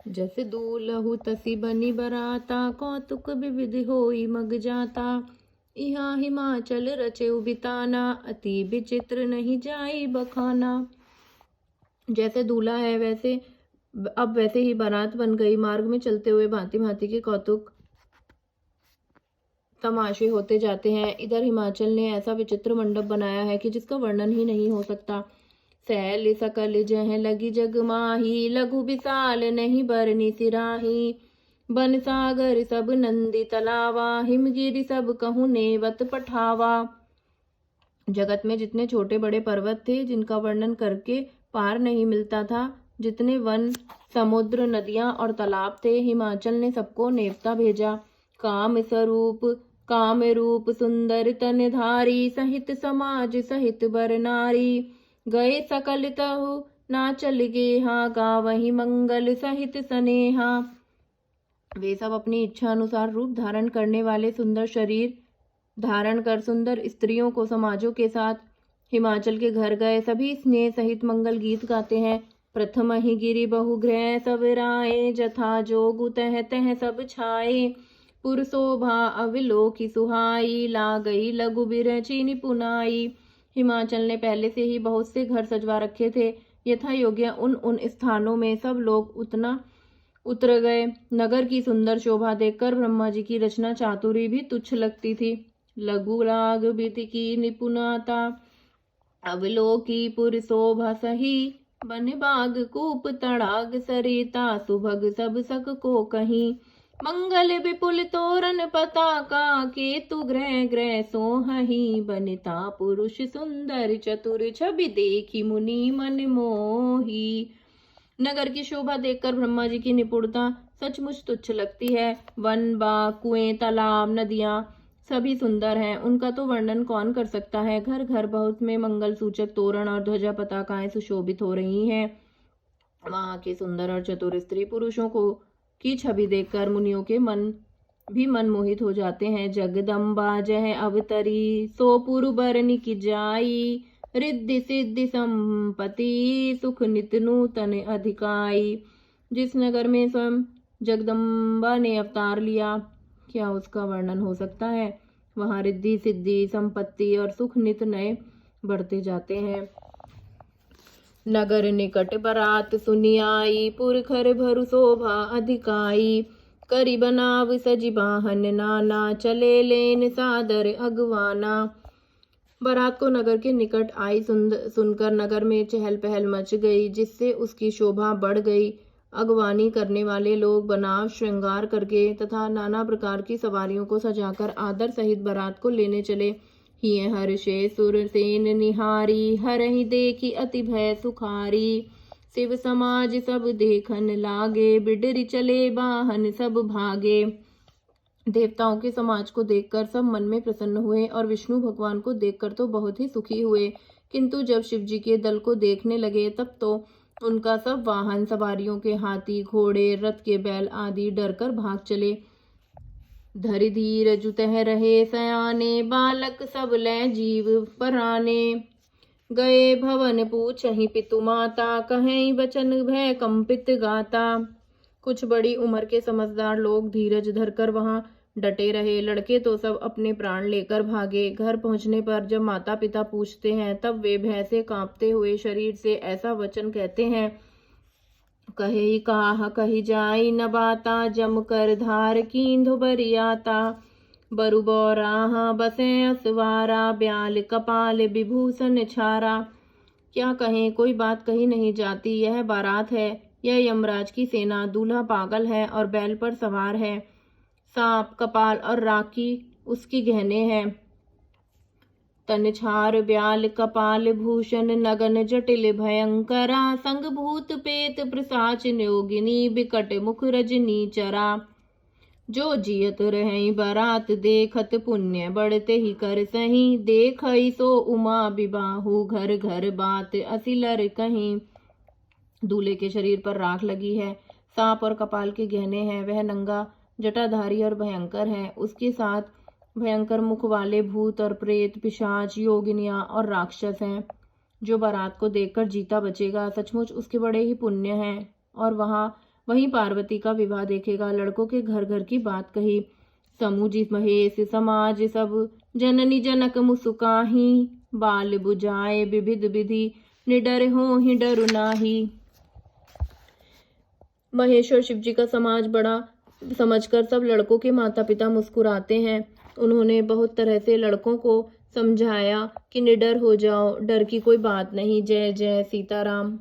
जस दूलहु तसी बनी बराता, कौतुक विविध होई मग जाता। यहाँ हिमाचल रचेउ बिताना, अति विचित्र नहीं जाई बखाना। जैसे दूल्हा है वैसे अब वैसे ही बारात बन गई। मार्ग में चलते हुए भांति भांति के कौतुक तमाशे होते जाते हैं। इधर हिमाचल ने ऐसा विचित्र मंडप बनाया है कि जिसका वर्णन ही नहीं हो सकता। सैल सकल जह लगी जग माही, लघु विशाल नहीं बरनी सिराही। बन सागर सब नंदी तलावा, हिमगिरी सब कहूँ नेवत पठावा। जगत में जितने छोटे बड़े पर्वत थे जिनका वर्णन करके पार नहीं मिलता था, जितने वन समुद्र नदियां और तालाब थे, हिमाचल ने सबको नेवता भेजा। काम स्वरूप काम रूप सुंदर तनधारी, सहित समाज सहित बर नारी। गए सकल तहु नाचल गेहा, गावहि मंगल सहित सनेहा। वे सब अपनी इच्छा अनुसार रूप धारण करने वाले सुंदर शरीर धारण कर सुंदर स्त्रियों को समाजों के साथ हिमाचल के घर गए। सभी स्नेह सहित मंगल गीत गाते हैं। प्रथम ही गिरि बहुग्रह सब राय, जथा जोगु तह तह सब छाए। पुर शोभा अविलोकी सुहाई, ला गई लघु बिरची निपुनाई। हिमाचल ने पहले से ही बहुत से घर सजवा रखे थे। यथा योग्य उन उन स्थानों में सब लोग उतर गए। नगर की सुंदर शोभा देखकर ब्रह्मा जी की रचना चातुरी भी तुच्छ लगती थी। लघु लाग विधि की निपुणता, अवलोकी पुर शोभा सही। बन बाग कूप तड़ाग सरिता, सुभग सब सक को कहीं। मंगल विपुल तोरण पताका, केतु ग्रह ग्रह सोहही। बनिता पुरुष सुंदर चतुर, छवि देखी मुनि मन मोही। नगर की शोभा देखकर ब्रह्मा जी की निपुणता सचमुच तुच्छ लगती है। वन बाग कुएं तालाब नदियां सभी सुंदर हैं, उनका तो वर्णन कौन कर सकता है। घर घर बहुत में मंगल सूचक तोरण और ध्वजा पताकाएं सुशोभित हो रही हैं। वहां के सुंदर और चतुर स्त्री पुरुषों को की छवि देखकर मुनियों के मन भी मनमोहित हो जाते हैं। जगदम्बा जह अवतरी, सो पुरु बरनी की जाई। रिद्धि सिद्धि संपत्ति, सुख नित नूतन अधिकाई। जिस नगर में स्वयं जगदम्बा ने अवतार लिया, क्या उसका वर्णन हो सकता है। वहां रिद्धि सिद्धि संपत्ति और सुख नित नए बढ़ते जाते हैं। नगर निकट बरात सुनी आई, पुरखर भरु शोभा अधिकाई। करी बनाव सजी बाहन नाना, चले लेन सादर अगवाना। बारात को नगर के निकट आई सुनकर नगर में चहल पहल मच गई, जिससे उसकी शोभा बढ़ गई। अगवानी करने वाले लोग बनाव श्रृंगार करके तथा नाना प्रकार की सवारियों को सजाकर आदर सहित बारात को लेने चले। हिय हर्षे सुरसेन निहारी, हरहि देखी अति भय सुखारी। शिव समाज सब देखन लागे, बिडरि चले बाहन सब भागे। देवताओं के समाज को देखकर सब मन में प्रसन्न हुए और विष्णु भगवान को देखकर तो बहुत ही सुखी हुए, किंतु जब शिव जी के दल को देखने लगे तब तो उनका सब वाहन सवारियों के हाथी घोड़े रथ के बैल आदि डरकर भाग चले। धरि धीर जुतह रहे सयाने, बालक सब लय जीव पराने। गए भवन पूछहि पितु माता, कहें वचन भय कंपित गाता। कुछ बड़ी उम्र के समझदार लोग धीरज धरकर वहां डटे रहे। लड़के तो सब अपने प्राण लेकर भागे। घर पहुंचने पर जब माता पिता पूछते हैं तब वे भय से कांपते हुए शरीर से ऐसा वचन कहते हैं। कहे काह कही जाई न बाता, जम कर धार कींधु बरियाता। बरु बौराहा बसे असवारा, ब्याल कपाल विभूषण छारा। क्या कहें, कोई बात कही नहीं जाती। यह बारात है, यह यमराज की सेना। दूल्हा पागल है और बैल पर सवार है। सांप कपाल और राखी उसकी गहने हैं। तनछार ब्याल कपाल भूषण, नगन जटिल भयंकरा। संग भूत पेत प्रसाच योगिनी, बिकट मुख रजनी चरा। जो जियत रहे बारात देखत, पुण्य बढ़ते ही कर सही। देखई सो उमा विबाहु, घर घर बात असिलर कहीं। दूल्हे के शरीर पर राख लगी है, सांप और कपाल के गहने हैं। वह नंगा जटाधारी और भयंकर है। उसके साथ भयंकर मुख वाले भूत और प्रेत पिशाच योगिनियां और राक्षस हैं। जो बारात को देखकर जीता बचेगा, सचमुच उसके बड़े ही पुण्य हैं और वहां वहीं पार्वती का विवाह देखेगा। लड़कों के घर घर की बात कही। समूजी महेश समाज सब जननी जनक मुसुकाही। बाल बुझाए विविध विधि निडर हो ही डरु नाही। महेश और शिवजी का समाज बड़ा समझकर सब लड़कों के माता पिता मुस्कुराते हैं। उन्होंने बहुत तरह से लड़कों को समझाया कि निडर हो जाओ, डर की कोई बात नहीं। जय जय सीताराम।